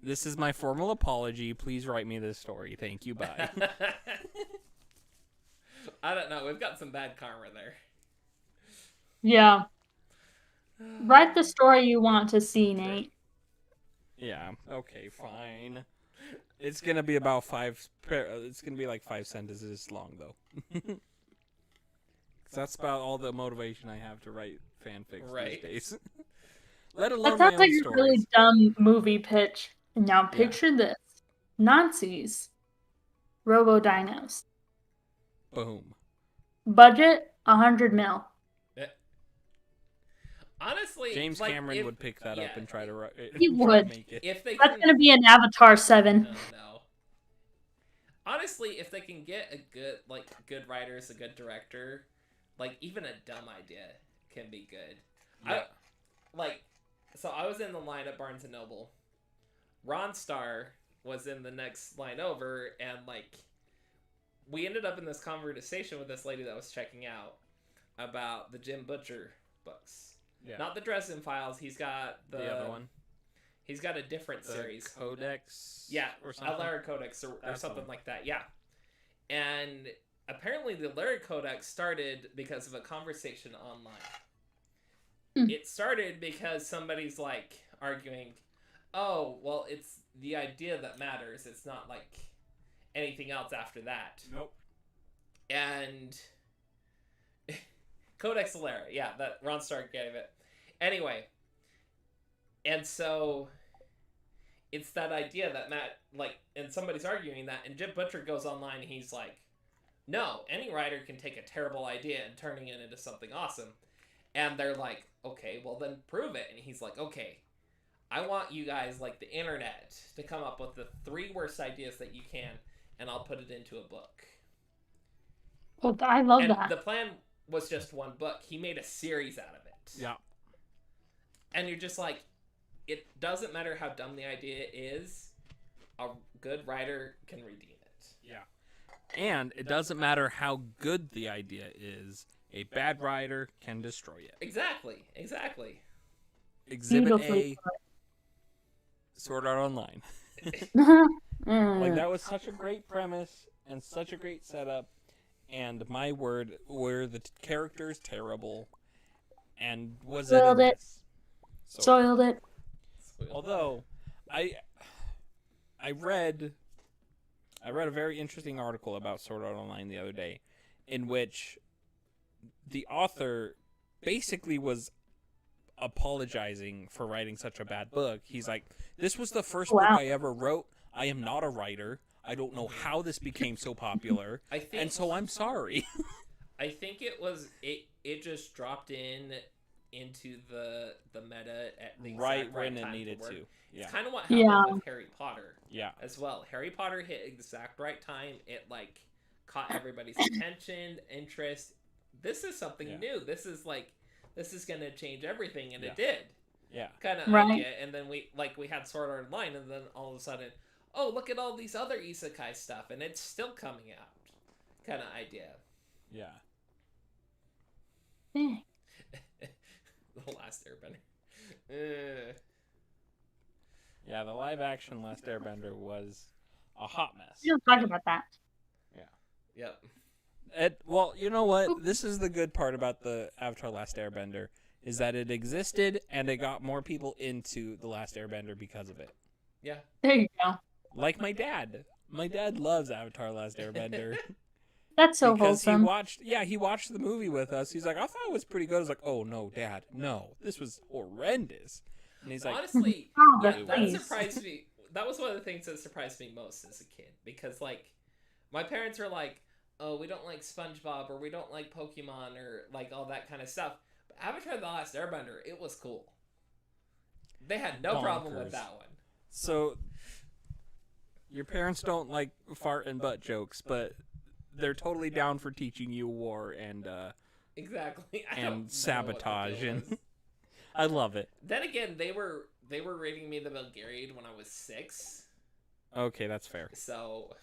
This is my formal apology. Please write me this story. Thank you. Bye. I don't know. We've got some bad karma there. Yeah. Write the story you want to see, Nate. Yeah. Okay. Fine. It's gonna be about it's gonna be like 5 sentences long, though. That's about all the motivation I have to write fanfics these days. Let alone that sounds like stories. A really dumb movie pitch. And now picture this: Nazis, Robo-Dinos. Boom. Budget $100 million. Honestly, James Cameron would pick that up and try to write it. He would. Make it. That's going to be an Avatar 7. No. Honestly, if they can get good writers, a good director, like even a dumb idea can be good. Yeah. So I was in the line at Barnes & Noble. Ron Starr was in the next line over, and like we ended up in this conversation with this lady that was checking out about the Jim Butcher books. Yeah. Not the Dresden Files. He's got the other one. He's got a different series. Codex? Yeah, or something. Lyric Codex or something like that. Yeah. And apparently the Lyric Codex started because of a conversation online. It started because somebody's like arguing, oh, well, it's the idea that matters. It's not like anything else after that. Nope. And Codex Alera, yeah, that Ron Starr gave it. Anyway, and so it's that idea that and somebody's arguing that, and Jim Butcher goes online and he's like, no, any writer can take a terrible idea and turning it into something awesome. And they're like, okay, well then prove it. And he's like, okay, I want you guys, like the internet, to come up with the 3 worst ideas that you can, and I'll put it into a book. Well, I love that. The plan was just one book. He made a series out of it. Yeah. And you're just like, it doesn't matter how dumb the idea is, a good writer can redeem it. Yeah. And it doesn't matter how good the idea is, a bad writer can destroy it. Exactly. Exhibit A, Sword Art Online. Like, that was such a great premise and such a great setup. And my word, were the characters terrible? And was Soiled it? Soiled it. Although, I read a very interesting article about Sword Art Online the other day, in which the author basically was apologizing for writing such a bad book. He's like, "This was the first book I ever wrote. I am not a writer. I don't know how this became so popular, and so I'm sorry." I think it just dropped into the meta at the right when it needed to. Yeah. It's kind of what happened with Harry Potter. Yeah. As well, Harry Potter hit exact right time. It like caught everybody's attention, interest. This is something new. This is gonna change everything, and it did. Yeah. Kind of idea, and then we had Sword Art Online, and then all of a sudden, oh, look at all these other isekai stuff, and it's still coming out, kind of idea. Yeah. The Last Airbender. Yeah, the live action Last Airbender was a hot mess. We don't talk about that. Yep. Well, you know what? This is the good part about the Avatar Last Airbender, is that it existed and it got more people into the Last Airbender because of it. Yeah. There you go. Like my dad. My dad loves Avatar Last Airbender. That's so because wholesome. he watched the movie with us. He's like, I thought it was pretty good. I was like, oh no, Dad, no, this was horrendous. And he's like, honestly, Oh, yeah, the that face. surprised me. That was one of the things that surprised me most as a kid, because like my parents were like, "Oh, we don't like SpongeBob, or we don't like Pokemon, or like all that kind of stuff." But Avatar: The Last Airbender, it was cool. They had no problem with Bonkers. that one. So your parents don't like fart and butt jokes, but they're totally down for teaching you war and Exactly. I don't know and what the sabotage, deal and was. I love it. Then again, they were rating me the Bulgarian when I was 6, Okay, that's fair. so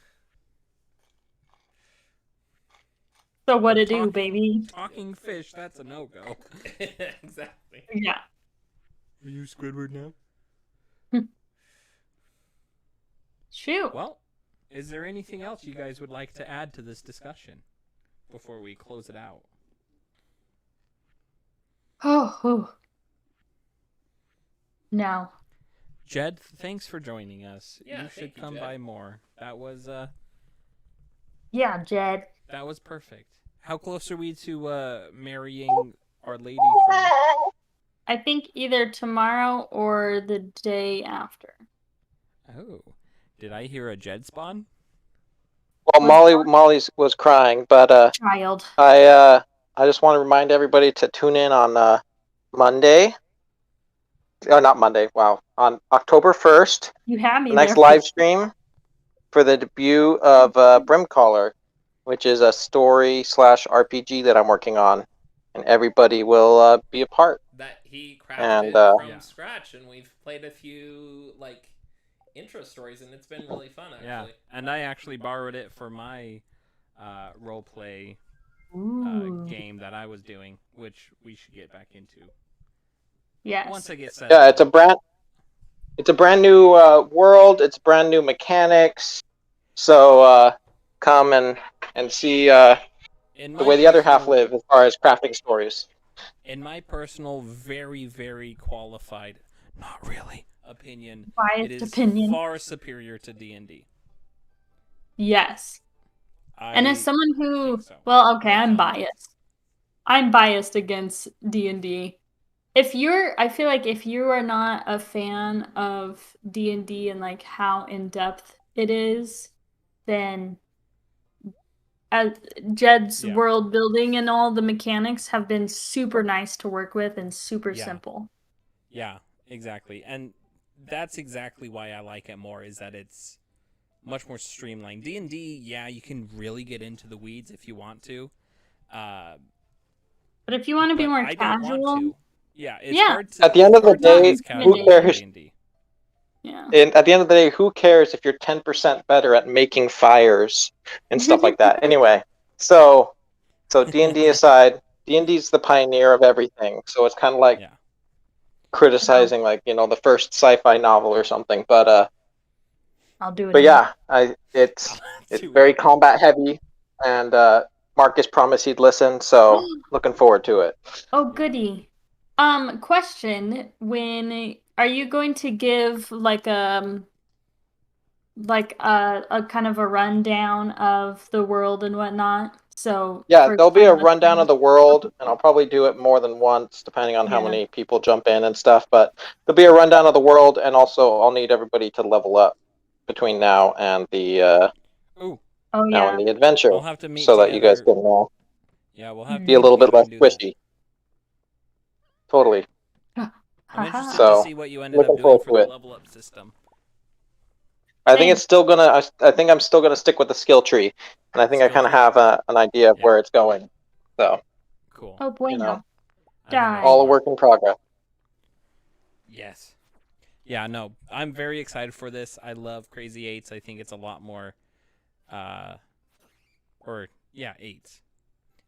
So what to do, Talking- baby? Talking fish, that's a no-go. exactly. Yeah. Are you Squidward now? Shoot. Well, is there anything else you guys would like to add to this discussion before we close it out? Oh. No. Jed, thanks for joining us. Yeah, you should thank you, come Jed. by more. That was Yeah, Jed. perfect. How close are we to marrying Our Lady from... I think either tomorrow or the day after. Oh, did I hear a Jed spawn? Well, Molly's was crying, but Child. I just want to remind everybody to tune in on Monday. Oh, not Monday. Wow, on October 1st, You had me the next there. live stream for the debut of Brimcaller, which is a story/RPG that I'm working on, and everybody will be a part. That he crafted And, from Yeah. scratch, and we've played a few like intro stories, and it's been really fun actually. Yeah, and I actually borrowed it for my role play Ooh. game that I was doing, which we should get back into Yes. once I get set. Yeah, it's a brand new world. It's brand new mechanics. So come and see the way the other half live as far as crafting stories. In my personal, very, very qualified, not really, opinion, it Biased is opinion. far superior to D&D. Yes. And as someone who, think so. well, okay, No I'm comment. biased. I'm biased against D&D. I feel like if you are not a fan of D&D and like how in depth it is, then Jed's Yeah. world building and all the mechanics have been super nice to work with and super Yeah. simple. Yeah, exactly. And that's exactly why I like it more, is that it's much more streamlined. D&D, yeah, you can really get into the weeds if you want to. But if you want to be but more I don't casual, want to. Yeah, it's Yeah. hard to... At the end of the it's hard to day, use casual who cares? D&D. yeah. And at the end of the day, who cares if you're 10% better at making fires and stuff like that? Anyway, so D&D aside, D&D's the pioneer of everything. So it's kind of like Yeah. criticizing, like, the first sci-fi novel or something. But I'll do it. but again. yeah, it's Do very it. combat heavy, and Marcus promised he'd listen, so looking forward to it. Oh, goody. Question, when are you going to give like a kind of a rundown of the world and whatnot? So Yeah, for there'll be a kind of rundown of the world, and I'll probably do it more than once, depending on how Yeah. many people jump in and stuff. But there'll be a rundown of the world, and also I'll need everybody to level up between now and the Ooh, Oh now yeah. and the adventure, we'll have to meet so together. that you guys can Yeah, we'll have to be a meet little bit together less and do that. squishy. Totally. I'm interested So, to see what you ended up looking doing forward for to the it. level up system. I think Same. it's still gonna. I think I'm still gonna stick with the skill tree, and I think I Skill kind of tree? have an idea of Yeah. where it's going. So, Cool. Oh boy, you know, no. I think that's Die. all a smart. work in progress. Yes. Yeah, no, I'm very excited for this. I love Crazy Eights. I think it's a lot more, eights.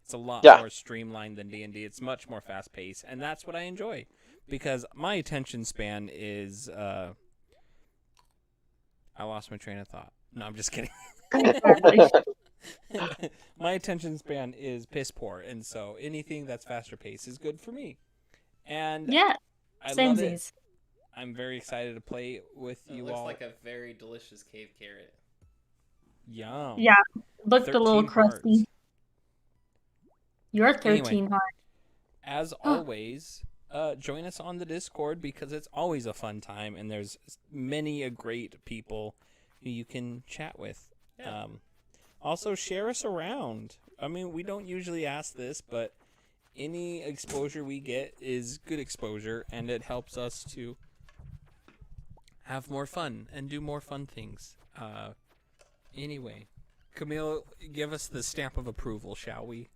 It's a lot more streamlined than D&D. It's much more fast paced, and that's what I enjoy, because my attention span is. I lost my train of thought. No, I'm just kidding. My attention span is piss poor, and so anything that's faster paced is good for me. And yeah, I same love it. Z's. I'm very excited to play with you all. Looks like a very delicious cave carrot. Yum. Yeah, looked a little 13 crusty. hearts. You're 13 Anyway, heart. As always, join us on the Discord, because it's always a fun time, and there's many great people who you can chat with. Yeah. Also, share us around. I mean, we don't usually ask this, but any exposure we get is good exposure, and it helps us to have more fun and do more fun things. Anyway, Camille, give us the stamp of approval, shall we?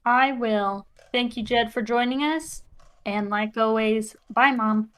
I will. Thank you, Jed, for joining us. And like always, bye, Mom.